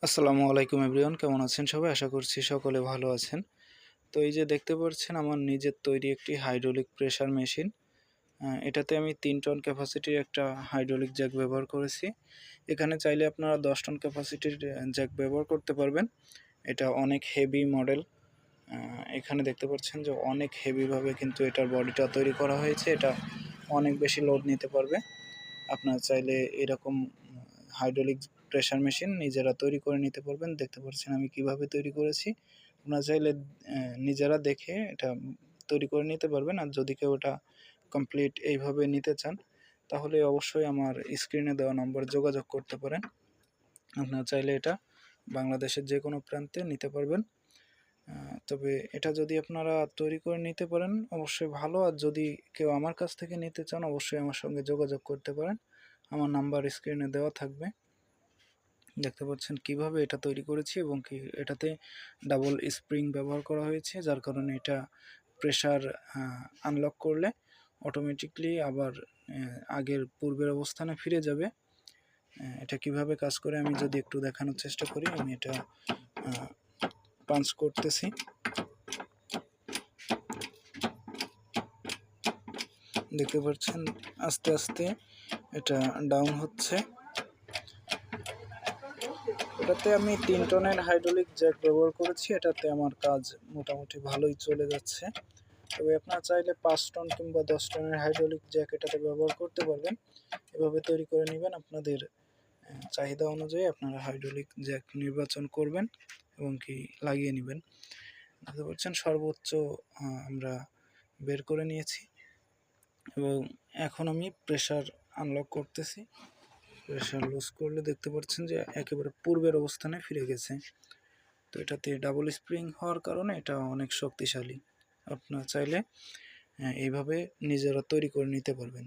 আসসালামু আলাইকুম এভরিওয়ান, কেমন আছেন সবাই? আশা করছি সকলে ভালো আছেন। তো এই যে দেখতে পাচ্ছেন আমার নিজের তৈরি একটি হাইড্রোলিক প্রেসার মেশিন। এটাতে আমি ৩ টন ক্যাপাসিটির একটা হাইড্রোলিক জ্যাক ব্যবহার করেছি। এখানে চাইলে আপনারা ১০ টন ক্যাপাসিটির জ্যাক ব্যবহার করতে পারবেন। এটা অনেক হেভি মডেল। এখানে দেখতে পাচ্ছেন যে অনেক হেভিভাবে কিন্তু এটার বডিটা তৈরি করা হয়েছে। এটা অনেক বেশি লোড নিতে পারবে। আপনারা চাইলে এরকম হাইড্রোলিক প্রেসার মেশিন নিজেরা তৈরি করে নিতে পারবেন। দেখতে পাচ্ছেন আমি কিভাবে তৈরি করেছি। আপনারা চাইলে নিজেরা দেখে এটা তৈরি করে নিতে পারবেন। আর যদি কেউ এটা কমপ্লিট এইভাবে নিতে চান, তাহলে অবশ্যই আমার স্ক্রিনে দেওয়া নম্বরে যোগাযোগ করতে পারেন। আপনারা চাইলে এটা বাংলাদেশের যে কোনো প্রান্তে নিতে পারবেন। তবে এটা যদি আপনারা তৈরি করে নিতে পারেন অবশ্যই ভালো। আর যদি কেউ আমার কাছ থেকে নিতে চান অবশ্যই আমার সঙ্গে যোগাযোগ করতে পারেন। আমার নাম্বার স্ক্রিনে দেওয়া থাকবে। দেখতে পাচ্ছেন কিভাবে এটা তৈরি করেছি এবং কি এটাতে ডাবল স্প্রিং ব্যবহার করা হয়েছে, যার কারণে এটা প্রেসার আনলক করলে অটোমেটিকলি আবার আগের পূর্বের অবস্থানে ফিরে যাবে। এটা কিভাবে কাজ করে আমি যদি একটু দেখানোর চেষ্টা করি। আমি এটা পাঞ্চ করতেছি। দেখতে পাচ্ছেন আস্তে আস্তে এটা ডাউন হচ্ছে। এটাতে আমি ৩ টনের হাইড্রোলিক জ্যাক ব্যবহার করেছি। এটাতে আমার কাজ মোটামুটি ভালোই চলে যাচ্ছে। তবে আপনারা চাইলে ৫ টন কিংবা ১০ টনের হাইড্রোলিক জ্যাক এটাতে ব্যবহার করতে পারবেন। এভাবে তৈরি করে নেবেন। আপনাদের চাহিদা অনুযায়ী আপনারা হাইড্রোলিক জ্যাক নির্বাচন করবেন এবং কি লাগিয়ে নেবেন। দেখতে পাচ্ছেন সর্বোচ্চ আমরা বের করে নিয়েছি এবং এখন আমি প্রেসার আনলক করতেছি। প্রেসার লুজ করলে দেখতে পাচ্ছেন যে একেবারে পূর্বের অবস্থানে ফিরে গেছে। তো এটাতে ডাবল স্প্রিং হওয়ার কারণে এটা অনেক শক্তিশালী। আপনারা চাইলে এইভাবে নিজেরা তৈরি করে নিতে পারবেন।